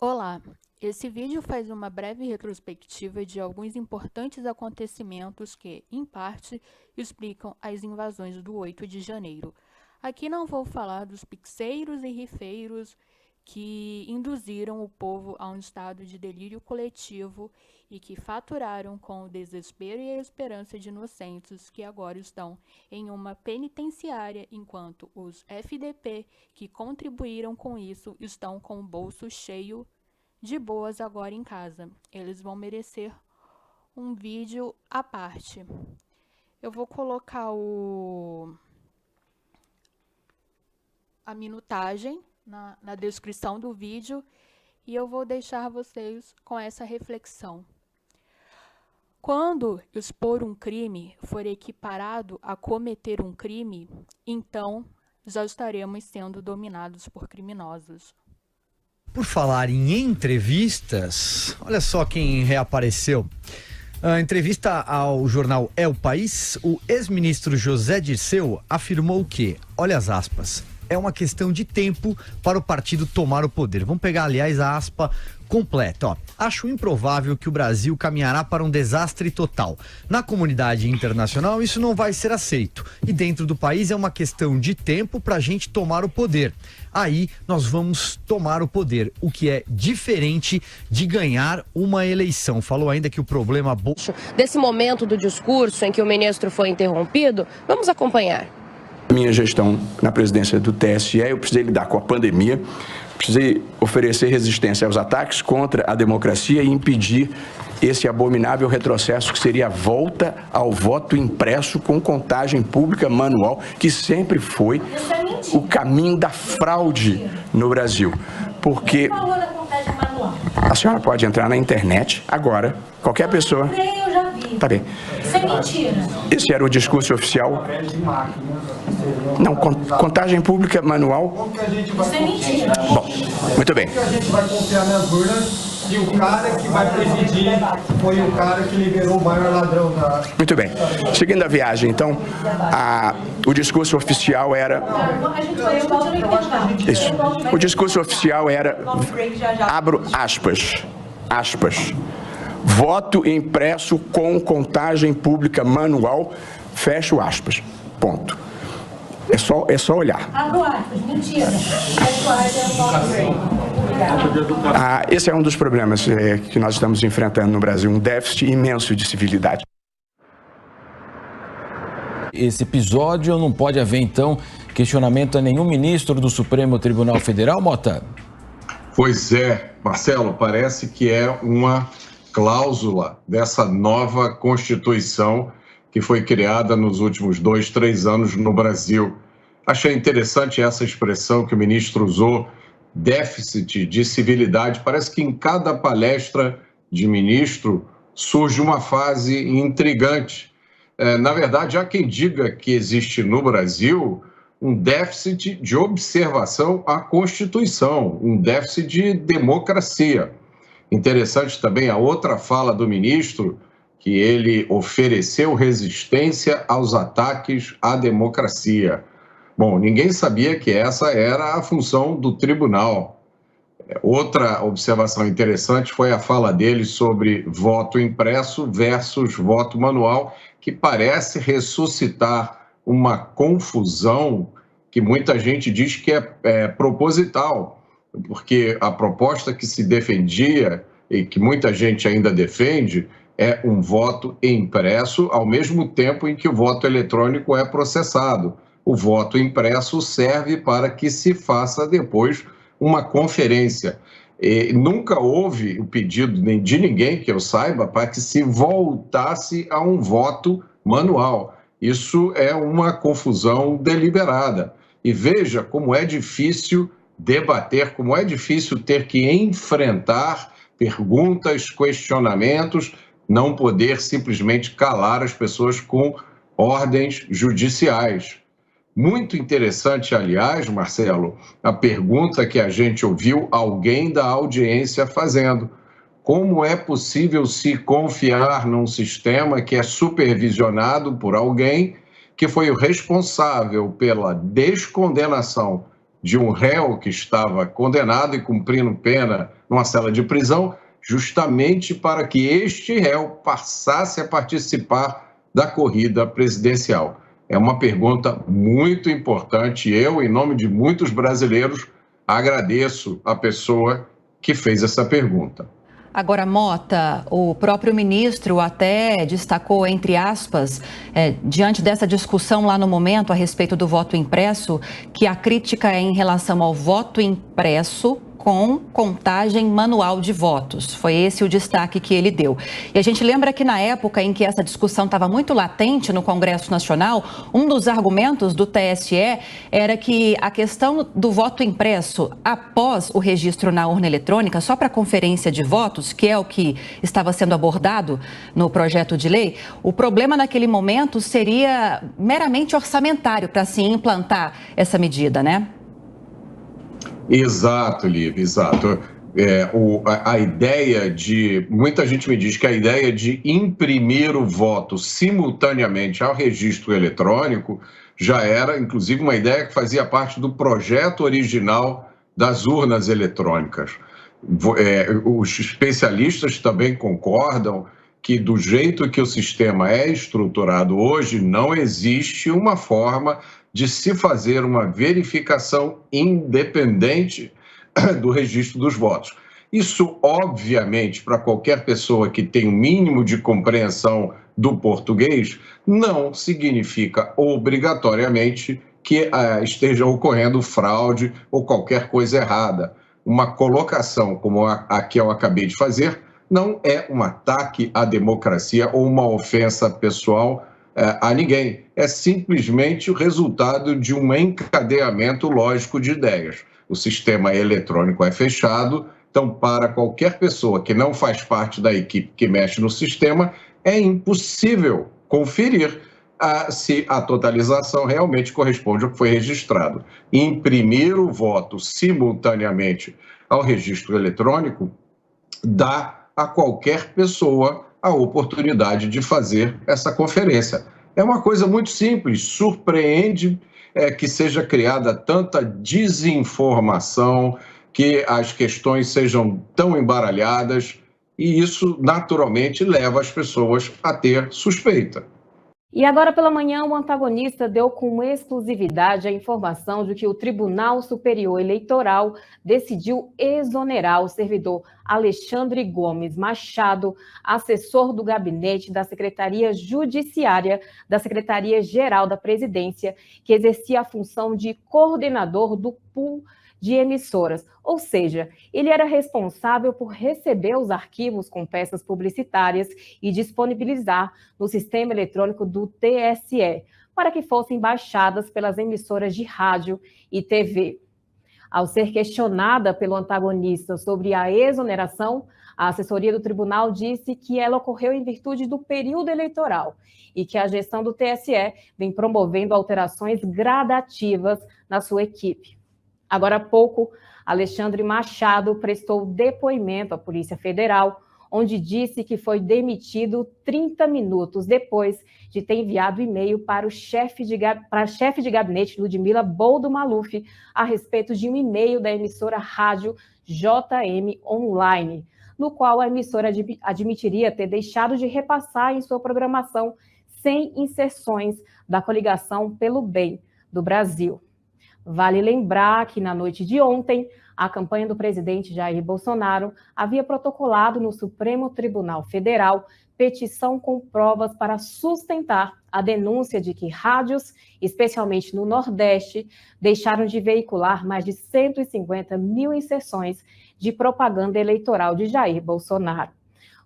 Olá, esse vídeo faz uma breve retrospectiva de alguns importantes acontecimentos que, em parte, explicam as invasões do 8 de janeiro. Aqui não vou falar dos pixeiros e rifeiros que induziram o povo a um estado de delírio coletivo e que faturaram com o desespero e a esperança de inocentes que agora estão em uma penitenciária, enquanto os FDP que contribuíram com isso estão com o bolso cheio de boas agora em casa. Eles vão merecer um vídeo à parte. Eu vou colocar a minutagem na descrição do vídeo e eu vou deixar vocês com essa reflexão. Quando expor um crime for equiparado a cometer um crime, então já estaremos sendo dominados por criminosos. Por falar em entrevistas, olha só quem reapareceu. A entrevista ao jornal É o País, o ex-ministro José Dirceu afirmou que, olha as aspas, é uma questão de tempo para o partido tomar o poder. Vamos pegar, aliás, a aspa completa. Ó. Acho improvável que o Brasil caminhará para um desastre total. Na comunidade internacional, isso não vai ser aceito. E dentro do país é uma questão de tempo para a gente tomar o poder. Aí nós vamos tomar o poder, o que é diferente de ganhar uma eleição. Falou ainda que o problema... Desse momento do discurso em que o ministro foi interrompido, vamos acompanhar. Minha gestão na presidência do TSE, eu precisei lidar com a pandemia, precisei oferecer resistência aos ataques contra a democracia e impedir esse abominável retrocesso que seria a volta ao voto impresso com contagem pública manual, que sempre foi o caminho da fraude no Brasil. Porque a senhora pode entrar na internet agora, qualquer pessoa... Tá bem. Isso é mentira. Esse era o discurso oficial. Não, contagem pública manual. Isso é mentira. Bom, muito bem. A gente vai confiar nas urnas e o cara que vai presidir foi o cara que liberou o maior ladrão da... Muito bem. Seguindo a viagem, então, o discurso oficial era... Isso. O discurso oficial era... Abro aspas. Aspas. Voto impresso com contagem pública manual, fecho aspas. Ponto. É só olhar. Abro aspas, mentira. Esse é um dos problemas que nós estamos enfrentando no Brasil, um déficit imenso de civilidade. Esse episódio não pode haver, então, questionamento a nenhum ministro do Supremo Tribunal Federal, Mota? Pois é, Marcelo, parece que é uma cláusula dessa nova Constituição que foi criada nos últimos 2, 3 anos no Brasil. Achei interessante essa expressão que o ministro usou, déficit de civilidade. Parece que em cada palestra de ministro surge uma fase intrigante. Na verdade, há quem diga que existe no Brasil um déficit de observação à Constituição, um déficit de democracia. Interessante também a outra fala do ministro, que ele ofereceu resistência aos ataques à democracia. Bom, ninguém sabia que essa era a função do tribunal. Outra observação interessante foi a fala dele sobre voto impresso versus voto manual, que parece ressuscitar uma confusão que muita gente diz que é proposital, porque a proposta que se defendia e que muita gente ainda defende é um voto impresso ao mesmo tempo em que o voto eletrônico é processado. O voto impresso serve para que se faça depois uma conferência. E nunca houve o pedido de ninguém que eu saiba para que se voltasse a um voto manual. Isso é uma confusão deliberada. E veja como é difícil debater, como é difícil ter que enfrentar perguntas, questionamentos, não poder simplesmente calar as pessoas com ordens judiciais. Muito interessante, aliás, Marcelo, a pergunta que a gente ouviu alguém da audiência fazendo. Como é possível se confiar num sistema que é supervisionado por alguém que foi o responsável pela descondenação de um réu que estava condenado e cumprindo pena numa cela de prisão, justamente para que este réu passasse a participar da corrida presidencial? É uma pergunta muito importante. Eu, em nome de muitos brasileiros, agradeço a pessoa que fez essa pergunta. Agora, Mota, o próprio ministro até destacou, entre aspas, diante dessa discussão lá no momento a respeito do voto impresso, que a crítica é em relação ao voto impresso com contagem manual de votos. Foi esse o destaque que ele deu. E a gente lembra que na época em que essa discussão estava muito latente no Congresso Nacional, um dos argumentos do TSE era que a questão do voto impresso após o registro na urna eletrônica, só para conferência de votos, que é o que estava sendo abordado no projeto de lei, o problema naquele momento seria meramente orçamentário para se implantar essa medida, né? Exato, Lívia, exato. A ideia de... Muita gente me diz que a ideia de imprimir o voto simultaneamente ao registro eletrônico já era, inclusive, uma ideia que fazia parte do projeto original das urnas eletrônicas. Os especialistas também concordam que, do jeito que o sistema é estruturado hoje, não existe uma forma de se fazer uma verificação independente do registro dos votos. Isso, obviamente, para qualquer pessoa que tem o mínimo de compreensão do português, não significa obrigatoriamente que esteja ocorrendo fraude ou qualquer coisa errada. Uma colocação como a que eu acabei de fazer não é um ataque à democracia ou uma ofensa pessoal a ninguém. É simplesmente o resultado de um encadeamento lógico de ideias. O sistema eletrônico é fechado, então, para qualquer pessoa que não faz parte da equipe que mexe no sistema, é impossível conferir se a totalização realmente corresponde ao que foi registrado. Imprimir o voto simultaneamente ao registro eletrônico dá a qualquer pessoa a oportunidade de fazer essa conferência. É uma coisa muito simples, surpreende que seja criada tanta desinformação, que as questões sejam tão embaralhadas, e isso naturalmente leva as pessoas a ter suspeita. E agora pela manhã, o antagonista deu com exclusividade a informação de que o Tribunal Superior Eleitoral decidiu exonerar o servidor Alexandre Gomes Machado, assessor do gabinete da Secretaria Judiciária da Secretaria-Geral da Presidência, que exercia a função de coordenador do pool de emissoras, ou seja, ele era responsável por receber os arquivos com peças publicitárias e disponibilizar no sistema eletrônico do TSE, para que fossem baixadas pelas emissoras de rádio e TV. Ao ser questionada pelo antagonista sobre a exoneração, a assessoria do tribunal disse que ela ocorreu em virtude do período eleitoral e que a gestão do TSE vem promovendo alterações gradativas na sua equipe. Agora há pouco, Alexandre Machado prestou depoimento à Polícia Federal, onde disse que foi demitido 30 minutos depois de ter enviado e-mail para a chefe de gabinete Ludmila Boldo Maluf a respeito de um e-mail da emissora rádio JM Online, no qual a emissora admitiria ter deixado de repassar em sua programação 100 inserções da coligação Pelo Bem do Brasil. Vale lembrar que, na noite de ontem, a campanha do presidente Jair Bolsonaro havia protocolado no Supremo Tribunal Federal petição com provas para sustentar a denúncia de que rádios, especialmente no Nordeste, deixaram de veicular mais de 150 mil inserções de propaganda eleitoral de Jair Bolsonaro.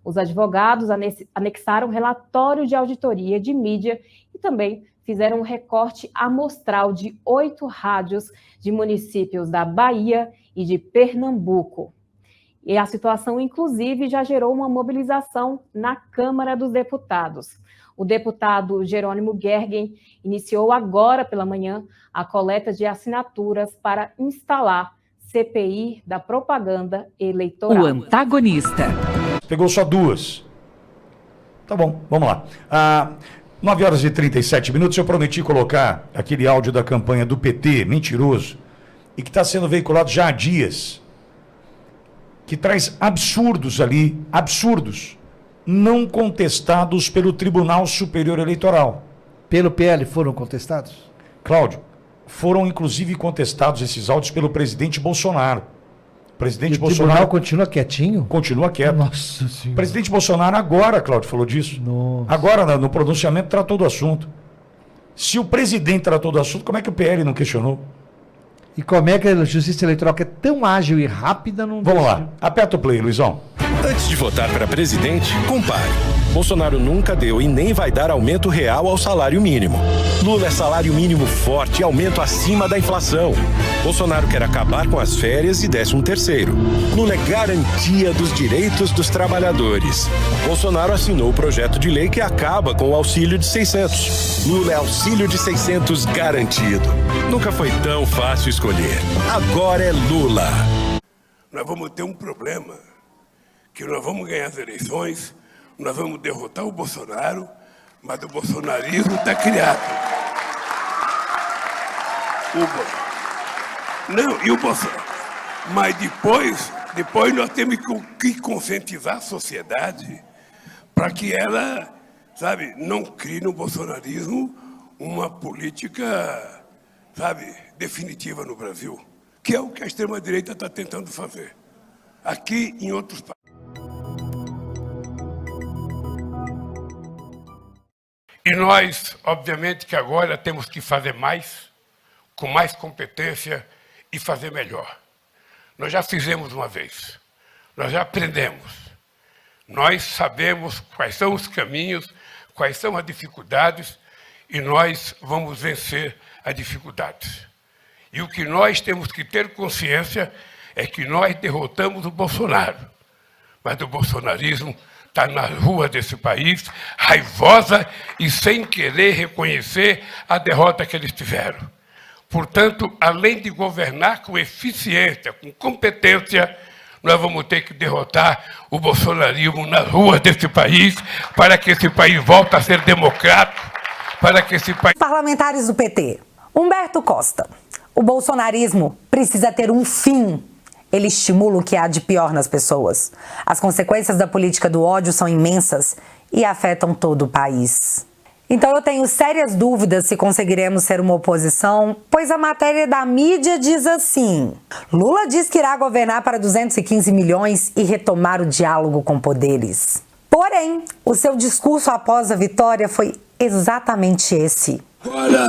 Os advogados anexaram relatório de auditoria de mídia e também fizeram um recorte amostral de 8 rádios de municípios da Bahia e de Pernambuco. E a situação, inclusive, já gerou uma mobilização na Câmara dos Deputados. O deputado Jerônimo Gergen iniciou agora pela manhã a coleta de assinaturas para instalar CPI da propaganda eleitoral. O antagonista. Pegou só 2. Tá bom, vamos lá. 9h37, eu prometi colocar aquele áudio da campanha do PT, mentiroso, e que está sendo veiculado já há dias. que traz absurdos ali, absurdos, não contestados pelo Tribunal Superior Eleitoral. Pelo PL foram contestados? Cláudio, foram inclusive contestados esses áudios pelo presidente Bolsonaro. O presidente Bolsonaro tribunal continua quietinho? Continua quieto. Nossa Senhora. O presidente Bolsonaro agora, Cláudio, falou disso. Nossa. Agora, no pronunciamento, tratou do assunto. Se o presidente tratou do assunto, como é que o PL não questionou? E como é que a Justiça Eleitoral, que é tão ágil e rápida, não... Vamos lá, aperta o play, Luizão. Antes de votar para presidente, compare. Bolsonaro nunca deu e nem vai dar aumento real ao salário mínimo. Lula é salário mínimo forte e aumento acima da inflação. Bolsonaro quer acabar com as férias e 13º. Lula é garantia dos direitos dos trabalhadores. Bolsonaro assinou o projeto de lei que acaba com o auxílio de 600. Lula é auxílio de 600 garantido. Nunca foi tão fácil escolher. Agora é Lula. Nós vamos ter um problema, que nós vamos ganhar as eleições, nós vamos derrotar o Bolsonaro, mas o bolsonarismo está criado. Não, e o Bolsonaro. Mas depois nós temos que conscientizar a sociedade para que ela, sabe, não crie no bolsonarismo uma política, sabe, definitiva no Brasil, que é o que a extrema-direita está tentando fazer aqui e em outros países. E nós, obviamente, que agora temos que fazer mais, com mais competência e fazer melhor. Nós já fizemos uma vez, nós já aprendemos, nós sabemos quais são os caminhos, quais são as dificuldades e nós vamos vencer as dificuldades. E o que nós temos que ter consciência é que nós derrotamos o Bolsonaro, mas o bolsonarismo está na rua desse país, raivosa e sem querer reconhecer a derrota que eles tiveram. Portanto, além de governar com eficiência, com competência, nós vamos ter que derrotar o bolsonarismo nas ruas desse país, para que esse país volte a ser democrático, para que esse país... Parlamentares do PT. Humberto Costa. O bolsonarismo precisa ter um fim. Ele estimula o que há de pior nas pessoas. As consequências da política do ódio são imensas e afetam todo o país. Então eu tenho sérias dúvidas se conseguiremos ser uma oposição, pois a matéria da mídia diz assim: Lula diz que irá governar para 215 milhões e retomar o diálogo com poderes. Porém, o seu discurso após a vitória foi exatamente esse. Agora,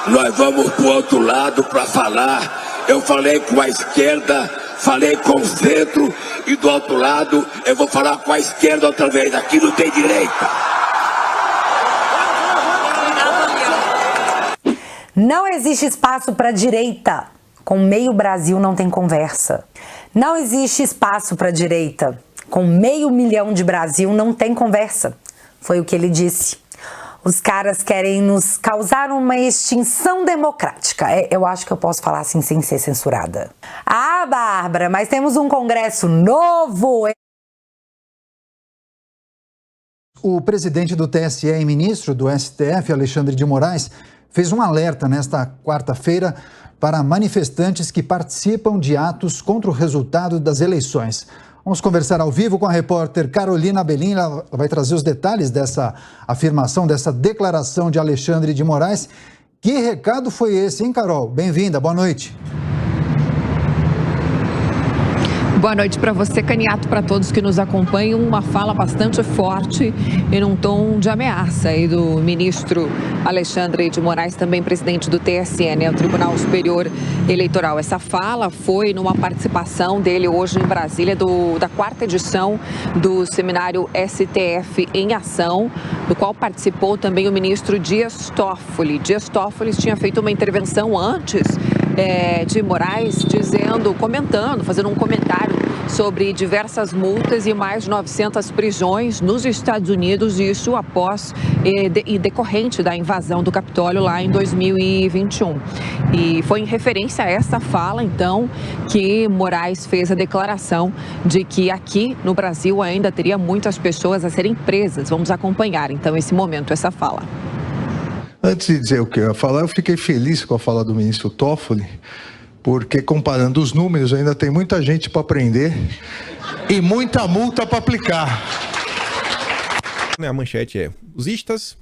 nós vamos para o outro lado para falar. Eu falei com a esquerda, falei com o centro e do outro lado eu vou falar com a esquerda outra vez. Aqui não tem direita. Não existe espaço para a direita. Com meio Brasil não tem conversa. Não existe espaço para a direita. Com 500 mil de Brasil não tem conversa. Foi o que ele disse. Os caras querem nos causar uma extinção democrática. Eu acho que eu posso falar assim sem ser censurada. Ah, Bárbara, mas temos um Congresso novo. O presidente do TSE e ministro do STF, Alexandre de Moraes, fez um alerta nesta quarta-feira para manifestantes que participam de atos contra o resultado das eleições. Vamos conversar ao vivo com a repórter Carolina Belim. Ela vai trazer os detalhes dessa afirmação, dessa declaração de Alexandre de Moraes. Que recado foi esse, hein, Carol? Bem-vinda, boa noite. Boa noite para você, Caniato, para todos que nos acompanham. Uma fala bastante forte e num tom de ameaça aí do ministro Alexandre de Moraes, também presidente do TSE, né, o Tribunal Superior Eleitoral. Essa fala foi numa participação dele hoje em Brasília da 4ª edição do seminário STF em Ação, do qual participou também o ministro Dias Toffoli. Dias Toffoli tinha feito uma intervenção antes de Moraes, fazendo um comentário sobre diversas multas e mais de 900 prisões nos Estados Unidos, isso após e decorrente da invasão do Capitólio lá em 2021. E foi em referência a essa fala, então, que Moraes fez a declaração de que aqui no Brasil ainda teria muitas pessoas a serem presas. Vamos acompanhar, então, esse momento, essa fala. Antes de dizer o que eu ia falar, eu fiquei feliz com a fala do ministro Toffoli, porque comparando os números ainda tem muita gente para prender e muita multa para aplicar. A manchete é: os istas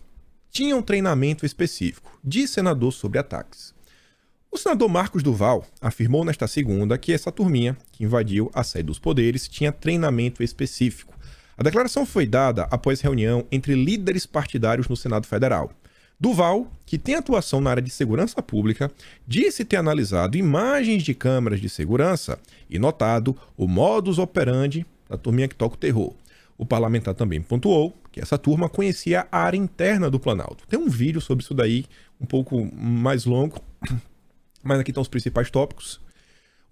tinham treinamento específico, diz senador sobre ataques. O senador Marcos Duval afirmou nesta segunda que essa turminha que invadiu a sede dos poderes tinha treinamento específico. A declaração foi dada após reunião entre líderes partidários no Senado Federal. Duval, que tem atuação na área de segurança pública, disse ter analisado imagens de câmeras de segurança e notado o modus operandi da turminha que toca o terror. O parlamentar também pontuou que essa turma conhecia a área interna do Planalto. Tem um vídeo sobre isso daí, um pouco mais longo, mas aqui estão os principais tópicos.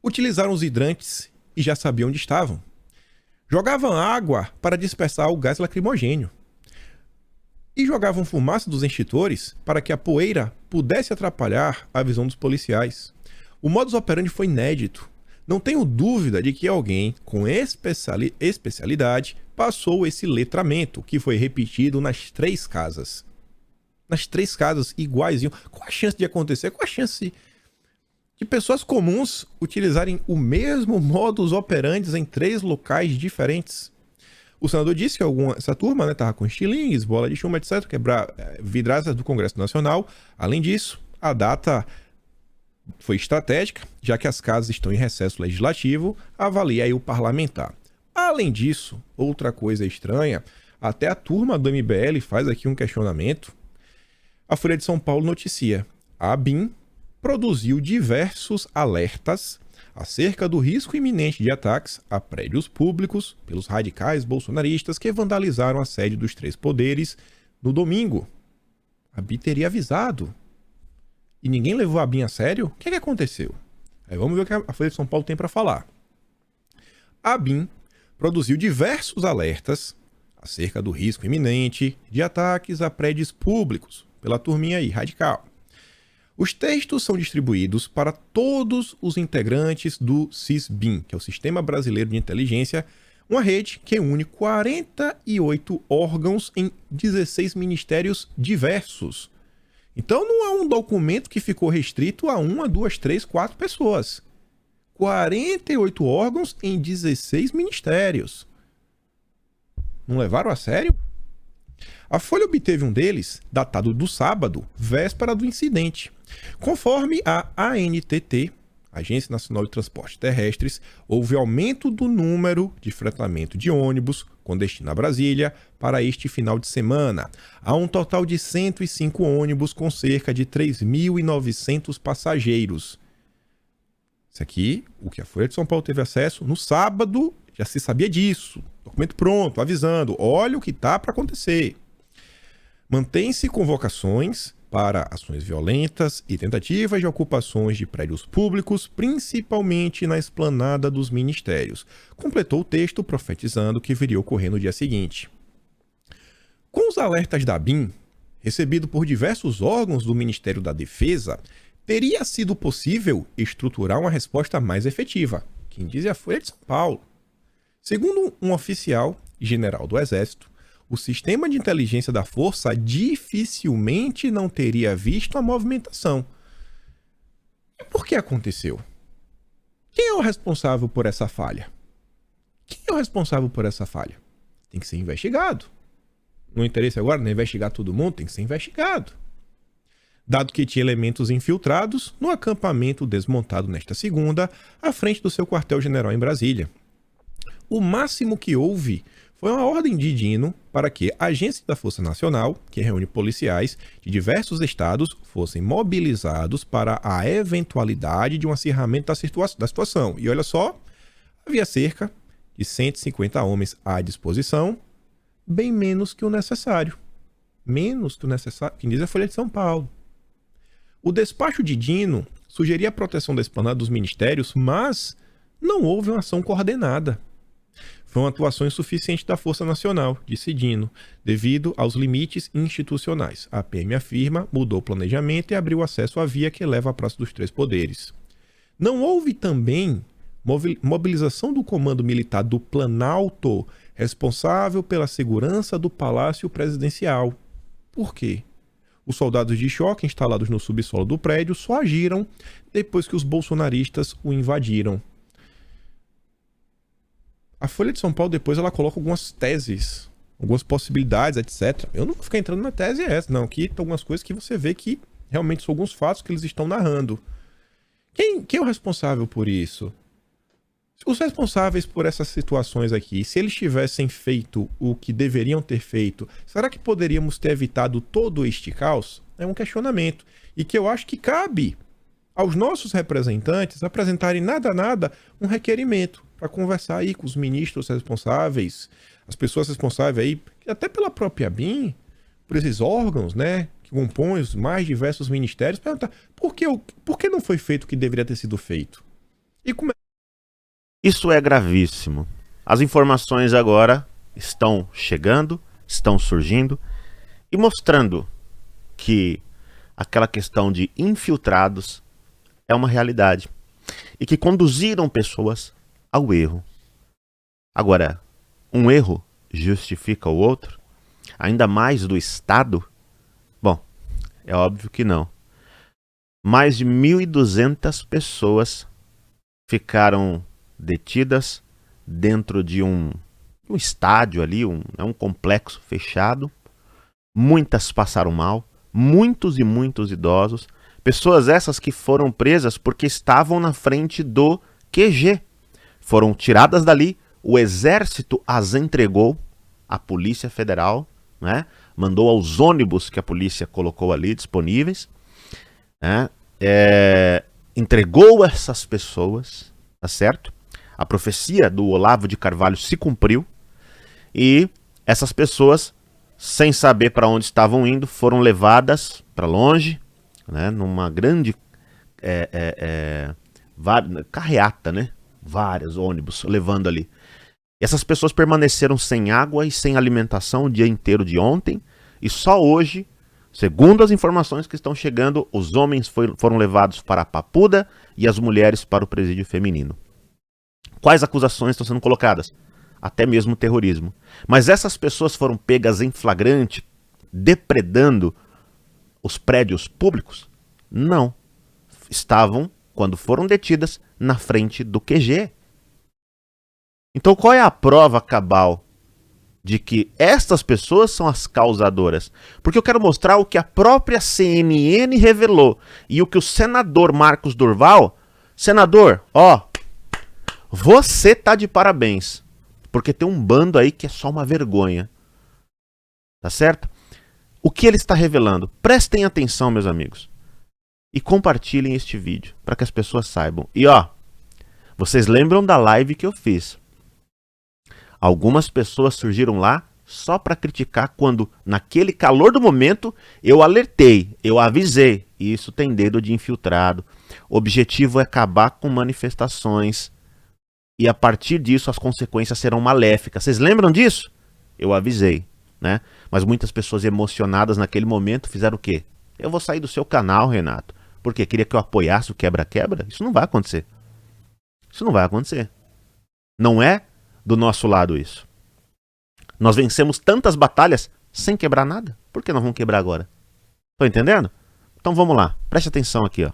Utilizaram os hidrantes e já sabiam onde estavam. Jogavam água para dispersar o gás lacrimogênio. E jogavam fumaça dos extintores para que a poeira pudesse atrapalhar a visão dos policiais. O modus operandi foi inédito. Não tenho dúvida de que alguém com especialidade passou esse letramento, que foi repetido nas 3 casas. Nas 3 casas, iguaizinho. Qual a chance de acontecer? Qual a chance de pessoas comuns utilizarem o mesmo modus operandi em 3 locais diferentes? O senador disse que essa turma estava com estilingues, bola de chumbo, etc., quebrar vidraças do Congresso Nacional. Além disso, a data foi estratégica, já que as casas estão em recesso legislativo, avalia aí o parlamentar. Além disso, outra coisa estranha, até a turma do MBL faz aqui um questionamento. A Folha de São Paulo noticia: a ABIN produziu diversos alertas acerca do risco iminente de ataques a prédios públicos pelos radicais bolsonaristas que vandalizaram a sede dos 3 poderes no domingo. A ABIN teria avisado. E ninguém levou a ABIN a sério? O que aconteceu? Aí vamos ver o que a Folha de São Paulo tem para falar. A ABIN produziu diversos alertas acerca do risco iminente de ataques a prédios públicos pela turminha aí, radical. Os textos são distribuídos para todos os integrantes do SISBIN, que é o Sistema Brasileiro de Inteligência, uma rede que une 48 órgãos em 16 ministérios diversos. Então não é um documento que ficou restrito a 1, 2, 3, 4 pessoas. 48 órgãos em 16 ministérios. Não levaram a sério? A Folha obteve um deles, datado do sábado, véspera do incidente. Conforme a ANTT, Agência Nacional de Transportes Terrestres, houve aumento do número de fretamento de ônibus com destino a Brasília para este final de semana. Há um total de 105 ônibus com cerca de 3.900 passageiros. Isso aqui, o que a Folha de São Paulo teve acesso, no sábado já se sabia disso. Documento pronto, avisando, olha o que está para acontecer. Mantém-se convocações para ações violentas e tentativas de ocupações de prédios públicos, principalmente na esplanada dos ministérios. Completou o texto profetizando que viria a ocorrer no dia seguinte. Com os alertas da ABIN, recebido por diversos órgãos do Ministério da Defesa, teria sido possível estruturar uma resposta mais efetiva. Quem diz é a Folha de São Paulo. Segundo um oficial general do Exército, o sistema de inteligência da Força dificilmente não teria visto a movimentação. E por que aconteceu? Quem é o responsável por essa falha? Quem é o responsável por essa falha? Tem que ser investigado. No interesse agora não é investigar todo mundo, tem que ser investigado. Dado que tinha elementos infiltrados no acampamento desmontado nesta segunda, à frente do seu quartel-general em Brasília. O máximo que houve foi uma ordem de Dino para que agentes da Força Nacional, que reúne policiais de diversos estados, fossem mobilizados para a eventualidade de um acirramento da situação. E olha só, havia cerca de 150 homens à disposição, bem menos que o necessário. Menos que o necessário, quem diz é a Folha de São Paulo. O despacho de Dino sugeria a proteção da esplanada dos ministérios, mas não houve uma ação coordenada. Foi uma atuação insuficiente da Força Nacional, disse Dino, devido aos limites institucionais. A PM afirma, mudou o planejamento e abriu acesso à via que leva à Praça dos Três Poderes. Não houve também mobilização do Comando Militar do Planalto, responsável pela segurança do Palácio Presidencial. Por quê? Os soldados de choque instalados no subsolo do prédio só agiram depois que os bolsonaristas o invadiram. A Folha de São Paulo depois ela coloca algumas teses, algumas possibilidades, etc. Eu não vou ficar entrando na tese essa, não. Aqui tem algumas coisas que você vê que realmente são alguns fatos que eles estão narrando. Quem é o responsável por isso? Os responsáveis por essas situações aqui, se eles tivessem feito o que deveriam ter feito, será que poderíamos ter evitado todo este caos? É um questionamento. E que eu acho que cabe aos nossos representantes apresentarem nada um requerimento para conversar aí com os ministros responsáveis, as pessoas responsáveis aí, até pela própria BIM, por esses órgãos, né, que compõem os mais diversos ministérios, perguntar por que não foi feito o que deveria ter sido feito? E como Isso é gravíssimo. As informações agora estão chegando, estão surgindo e mostrando que aquela questão de infiltrados é uma realidade e que conduziram pessoas ao erro. Agora, um erro justifica o outro? Ainda mais do Estado? Bom, é óbvio que não. Mais de 1.200 pessoas ficaram detidas dentro de um estádio ali, um complexo fechado. Muitas passaram mal, muitos e muitos idosos. Pessoas essas que foram presas porque estavam na frente do QG. Foram tiradas dali, o Exército as entregou à Polícia Federal, né? Mandou aos ônibus que a polícia colocou ali disponíveis, né? Entregou essas pessoas, tá certo? A profecia do Olavo de Carvalho se cumpriu e essas pessoas, sem saber para onde estavam indo, foram levadas para longe, né, numa grande carreata, né? Vários ônibus levando ali. E essas pessoas permaneceram sem água e sem alimentação o dia inteiro de ontem e só hoje, segundo as informações que estão chegando, os homens foram levados para a Papuda e as mulheres para o presídio feminino. Quais acusações estão sendo colocadas? Até mesmo terrorismo. Mas essas pessoas foram pegas em flagrante, depredando os prédios públicos? Não. Estavam, quando foram detidas, na frente do QG. Então qual é a prova cabal de que estas pessoas são as causadoras? Porque eu quero mostrar o que a própria CNN revelou e o que o senador Marcos Durval, senador, você tá de parabéns, porque tem um bando aí que é só uma vergonha. Tá certo? O que ele está revelando? Prestem atenção, meus amigos. E compartilhem este vídeo, para que as pessoas saibam. E vocês lembram da live que eu fiz? Algumas pessoas surgiram lá só para criticar quando, naquele calor do momento, eu alertei, eu avisei. E isso tem dedo de infiltrado. O objetivo é acabar com manifestações. E a partir disso as consequências serão maléficas. Vocês lembram disso? Eu avisei, né? Mas muitas pessoas emocionadas naquele momento fizeram o quê? Eu vou sair do seu canal, Renato. Porque queria que eu apoiasse o quebra-quebra? Isso não vai acontecer. Isso não vai acontecer. Não é do nosso lado isso. Nós vencemos tantas batalhas sem quebrar nada. Por que nós vamos quebrar agora? Estão entendendo? Então vamos lá. Preste atenção aqui,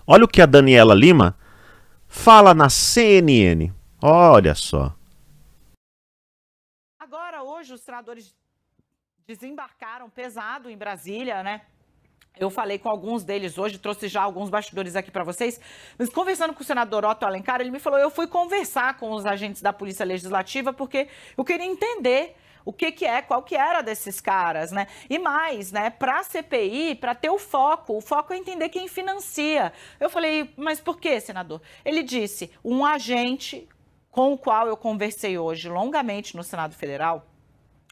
Olha o que a Daniela Lima fala na CNN. Olha só. Agora, hoje, os senadores desembarcaram pesado em Brasília, né? Eu falei com alguns deles hoje, trouxe já alguns bastidores aqui para vocês. Mas conversando com o senador Otto Alencar, ele me falou, eu fui conversar com os agentes da Polícia Legislativa porque eu queria entender qual que era desses caras, né? E mais, né, para a CPI, para ter o foco é entender quem financia. Eu falei, mas por quê, senador? Ele disse, um agente com o qual eu conversei hoje longamente no Senado Federal,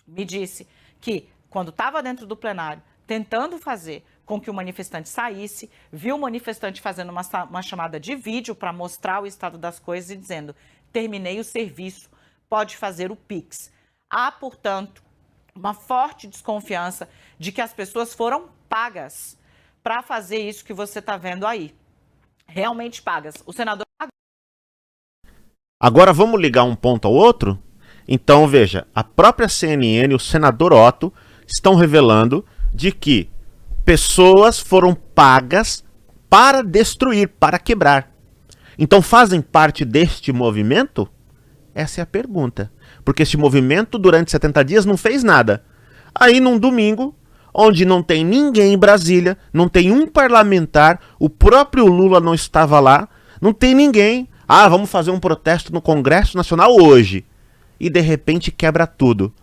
me disse que quando estava dentro do plenário, tentando fazer com que o manifestante saísse, viu o manifestante fazendo uma chamada de vídeo para mostrar o estado das coisas e dizendo, terminei o serviço, pode fazer o Pix. Há, portanto, uma forte desconfiança de que as pessoas foram pagas para fazer isso que você está vendo aí. Realmente pagas. O senador... Agora vamos ligar um ponto ao outro? Então, veja, a própria CNN e o senador Otto estão revelando de que pessoas foram pagas para destruir, para quebrar. Então fazem parte deste movimento? Essa é a pergunta. Porque este movimento durante 70 dias não fez nada. Aí num domingo, onde não tem ninguém em Brasília, não tem um parlamentar, o próprio Lula não estava lá, não tem ninguém. Ah, vamos fazer um protesto no Congresso Nacional hoje. E de repente quebra tudo.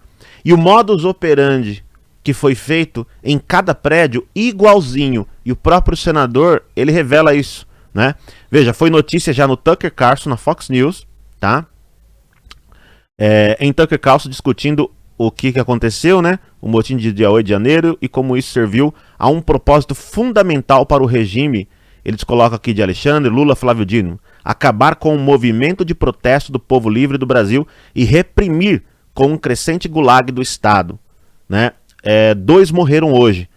E o modus operandi que foi feito em cada prédio, igualzinho. E o próprio senador, ele revela isso, né? Veja, foi notícia já no Tucker Carlson, na Fox News, tá? Em Tucker Carlson discutindo o que aconteceu, né? O motim de dia 8 de janeiro e como isso serviu a um propósito fundamental para o regime. Eles colocam aqui de Alexandre, Lula, Flávio Dino. Acabar com o movimento de protesto do povo livre do Brasil e reprimir com um crescente gulag do Estado, né? 2 morreram hoje.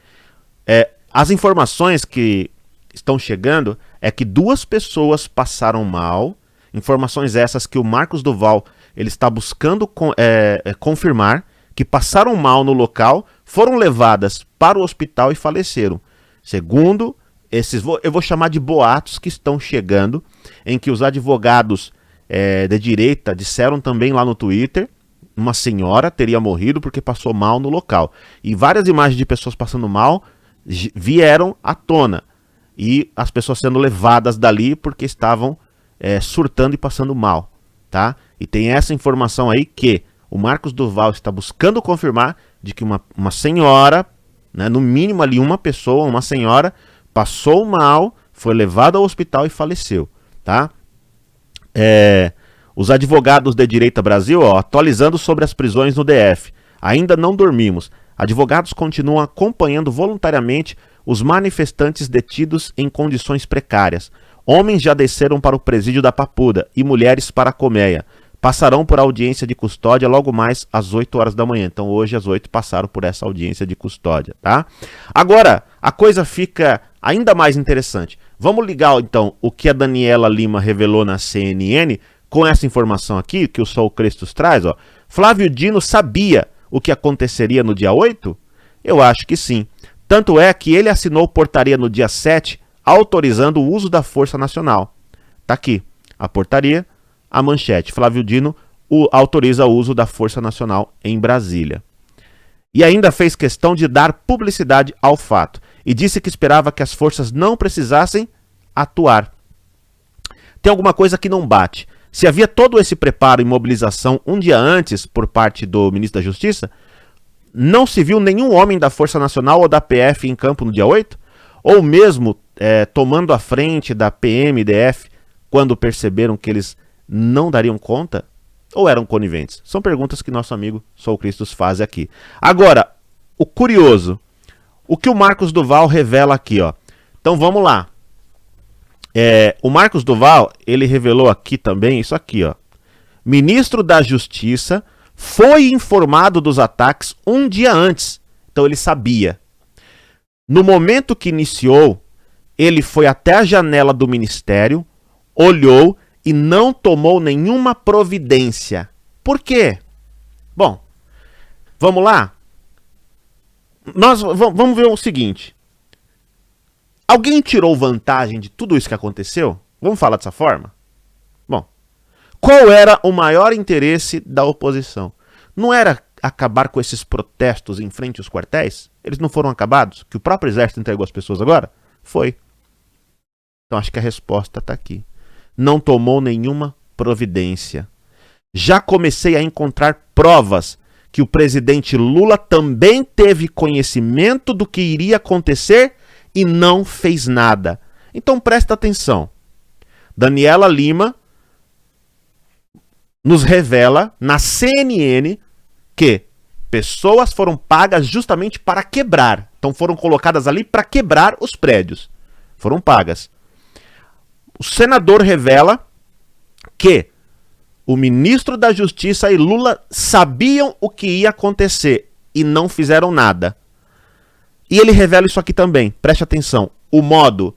As informações que estão chegando é que 2 pessoas passaram mal. Informações essas que o Marcos Duval ele está buscando confirmar, que passaram mal no local, foram levadas para o hospital e faleceram. Segundo eu vou chamar de boatos que estão chegando, em que os advogados de direita disseram também lá no Twitter, uma senhora teria morrido porque passou mal no local. E várias imagens de pessoas passando mal vieram à tona. E as pessoas sendo levadas dali porque estavam surtando e passando mal, tá? E tem essa informação aí que o Marcos Duval está buscando confirmar de que uma senhora, né, no mínimo ali uma pessoa, uma senhora, passou mal, foi levada ao hospital e faleceu, tá? Os advogados de Direita Brasil, atualizando sobre as prisões no DF. Ainda não dormimos. Advogados continuam acompanhando voluntariamente os manifestantes detidos em condições precárias. Homens já desceram para o presídio da Papuda e mulheres para a colmeia. Passarão por audiência de custódia logo mais às 8 horas da manhã. Então hoje às 8 passaram por essa audiência de custódia, tá? Agora, a coisa fica ainda mais interessante. Vamos ligar então o que a Daniela Lima revelou na CNN com essa informação aqui, que o Sol Crestos traz, ó. Flávio Dino sabia o que aconteceria no dia 8? Eu acho que sim. Tanto é que ele assinou portaria no dia 7, autorizando o uso da Força Nacional. Tá aqui, a portaria, a manchete. Flávio Dino autoriza o uso da Força Nacional em Brasília. E ainda fez questão de dar publicidade ao fato. E disse que esperava que as forças não precisassem atuar. Tem alguma coisa que não bate. Se havia todo esse preparo e mobilização um dia antes por parte do ministro da Justiça, não se viu nenhum homem da Força Nacional ou da PF em campo no dia 8? Ou mesmo tomando a frente da PM e DF quando perceberam que eles não dariam conta? Ou eram coniventes? São perguntas que nosso amigo Sol Cristos faz aqui. Agora, o curioso, o que o Marcos Duval revela aqui, ó. Então vamos lá. O Marcos Duval, ele revelou aqui também isso aqui, ó. Ministro da Justiça foi informado dos ataques um dia antes. Então ele sabia. No momento que iniciou, ele foi até a janela do ministério, olhou e não tomou nenhuma providência. Por quê? Bom, vamos lá? Nós vamos ver o seguinte. Alguém tirou vantagem de tudo isso que aconteceu? Vamos falar dessa forma? Bom, qual era o maior interesse da oposição? Não era acabar com esses protestos em frente aos quartéis? Eles não foram acabados? Que o próprio exército entregou as pessoas agora? Foi. Então acho que a resposta está aqui. Não tomou nenhuma providência. Já comecei a encontrar provas que o presidente Lula também teve conhecimento do que iria acontecer e não fez nada. Então presta atenção. Daniela Lima nos revela na CNN que pessoas foram pagas justamente para quebrar. Então foram colocadas ali para quebrar os prédios. Foram pagas. O senador revela que o ministro da Justiça e Lula sabiam o que ia acontecer e não fizeram nada. E ele revela isso aqui também, preste atenção, o modo,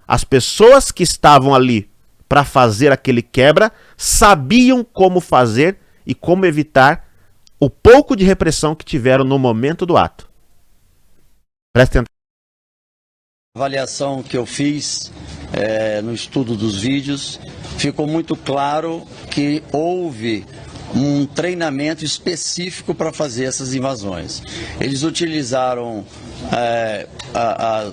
as pessoas que estavam ali para fazer aquele quebra sabiam como fazer e como evitar o pouco de repressão que tiveram no momento do ato. Prestem atenção. A avaliação que eu fiz no estudo dos vídeos, ficou muito claro que houve um treinamento específico para fazer essas invasões. Eles utilizaram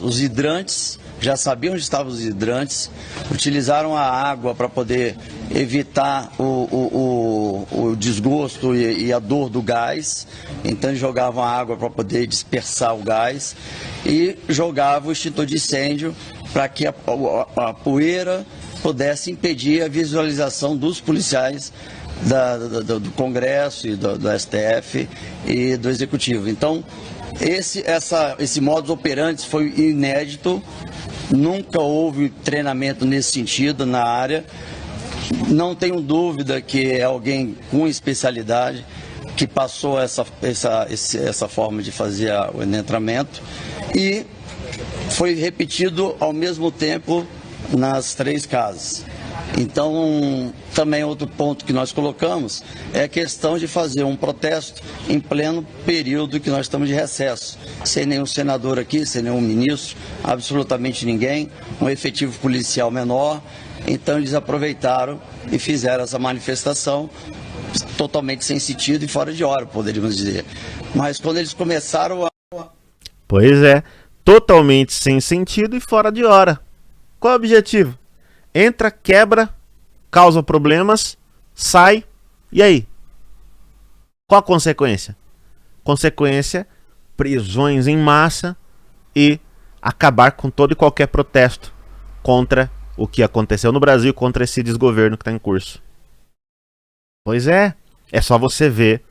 os hidrantes, já sabiam onde estavam os hidrantes, utilizaram a água para poder evitar o desgosto e a dor do gás, então eles jogavam a água para poder dispersar o gás e jogavam o extintor de incêndio para que a poeira pudesse impedir a visualização dos policiais do Congresso e do STF e do Executivo. Então, esse modus operandi foi inédito, nunca houve treinamento nesse sentido na área. Não tenho dúvida que é alguém com especialidade que passou essa forma de fazer o enentramento e foi repetido ao mesmo tempo nas 3 casas. Então, também outro ponto que nós colocamos é a questão de fazer um protesto em pleno período que nós estamos de recesso, sem nenhum senador aqui, sem nenhum ministro, absolutamente ninguém, um efetivo policial menor. Então eles aproveitaram e fizeram essa manifestação totalmente sem sentido e fora de hora, poderíamos dizer. Mas quando eles começaram a... Pois é, totalmente sem sentido e fora de hora. Qual é o objetivo? Entra, quebra, causa problemas, sai, e aí? Qual a consequência? Consequência, prisões em massa e acabar com todo e qualquer protesto contra o que aconteceu no Brasil, contra esse desgoverno que está em curso. Pois é só você ver